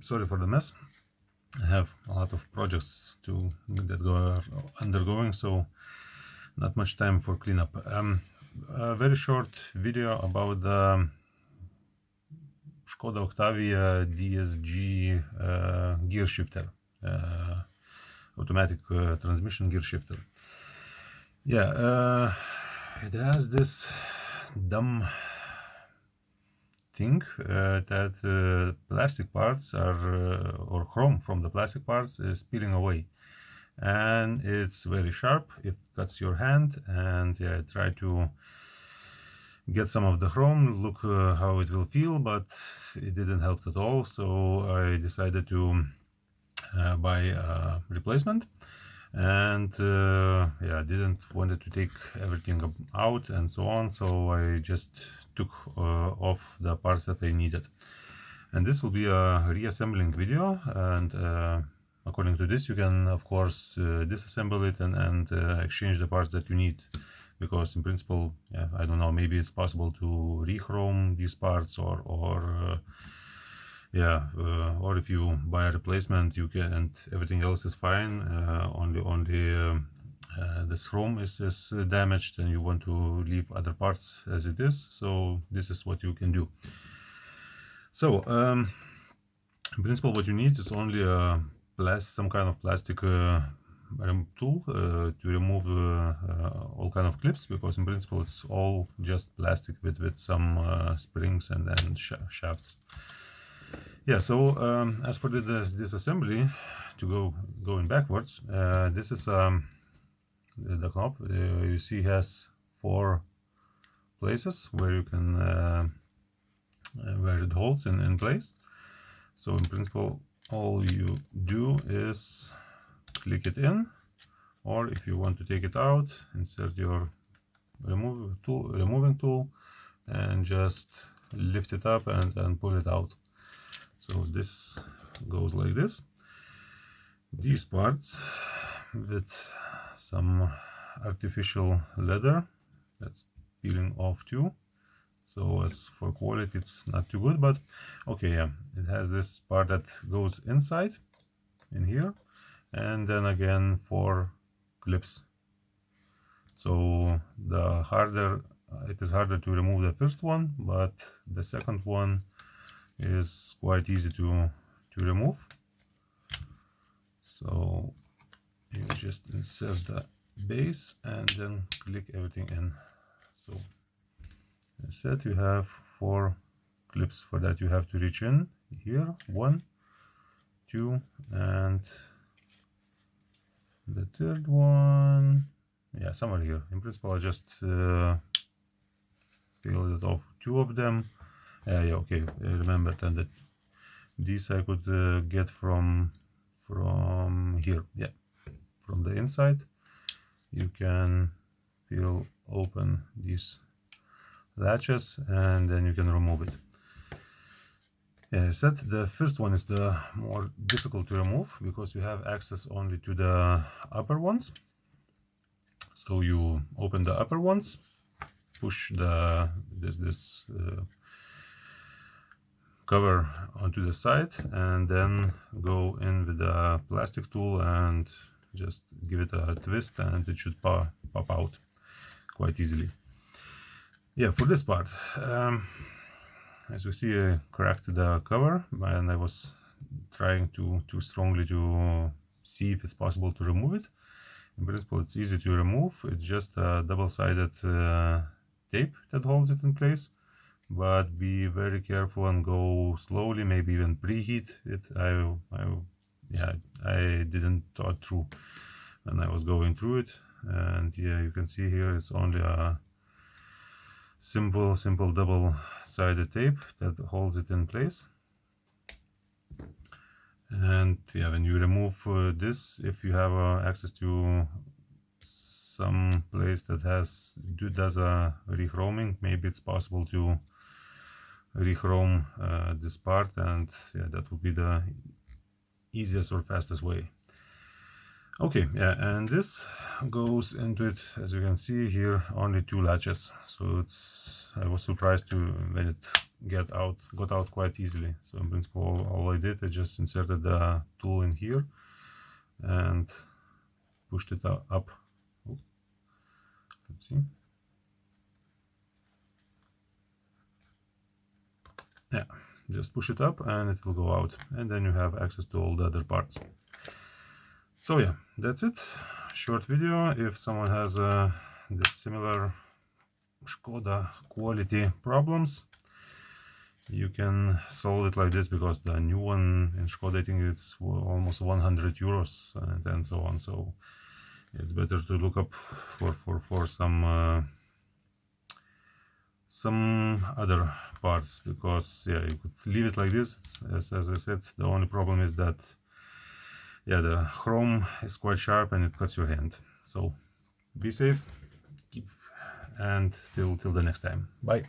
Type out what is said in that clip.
sorry for the mess. I have a lot of projects that are undergoing, so not much time for cleanup. A very short video about the Škoda Octavia DSG gear shifter, automatic transmission gear shifter. Yeah, it has this dumb thing that plastic parts are or chrome from the plastic parts is peeling away, and it's very sharp. It cuts your hand, and yeah, I try to get some of the chrome, look how it will feel, but it didn't help at all. So I decided to buy a replacement, and yeah, I didn't wanted to take everything out and so on, so I just took off the parts that I needed. And this will be a reassembling video, and according to this you can of course disassemble it and exchange the parts that you need, because in principle, yeah, I don't know, maybe it's possible to re-chrome these parts, or yeah, or if you buy a replacement, you can, and everything else is fine, only this chrome is damaged and you want to leave other parts as it is, so this is what you can do. So in principle what you need is only some kind of plastic tool to remove all kind of clips, because in principle it's all just plastic with some springs and shafts. Yeah, so as for this assembly, to going backwards, this is the knob. You see has 4 places where you can where it holds in place. So in principle all you do is click it in, or if you want to take it out, insert your removing tool and just lift it up and pull it out. So this goes like this. These parts with some artificial leather that's peeling off too, so as for quality it's not too good, but okay, yeah, it has this part that goes inside in here, and then again 4 clips. So it is harder to remove the first one, but the second one is quite easy to remove. So you just insert the base and then click everything in. So instead you have 4 clips. For that you have to reach in here, 1, 2, and the third one, yeah, somewhere here. In principle I just peeled it off 2 of them. Yeah, okay, remember then that these I could get from here, yeah, from the inside. You can peel open these latches and then you can remove it. Yeah, I said the first one is the more difficult to remove, because you have access only to the upper ones. So you open the upper ones, push this cover onto the side, and then go in with the plastic tool and just give it a twist, and it should pop out quite easily. Yeah, for this part, as you see, I cracked the cover, and I was trying too strongly to see if it's possible to remove it. In principle it's easy to remove. It's just a double-sided tape that holds it in place, but be very careful and go slowly, maybe even preheat it. I didn't thought through when I was going through it, and yeah, you can see here it's only a simple double-sided tape that holds it in place. And yeah, when you remove this, if you have access to some place that does a re-chroming, maybe it's possible to re-chrome this part, and yeah, that would be the easiest or fastest way. Okay, yeah, and this goes into it, as you can see here, only 2 latches. So I was surprised when it got out quite easily. So in principle, all I did, I just inserted the tool in here and pushed it up. Oops. Let's see. Yeah, just push it up and it will go out, and then you have access to all the other parts. So yeah, that's it. Short video. If someone has this similar Škoda quality problems, you can solve it like this, because the new one in Škoda, I think it's almost 100 euros and so on. So it's better to look up for some other parts, because yeah, you could leave it like this. As I said, the only problem is that yeah, the chrome is quite sharp and it cuts your hand. So be safe, and till the next time. Bye.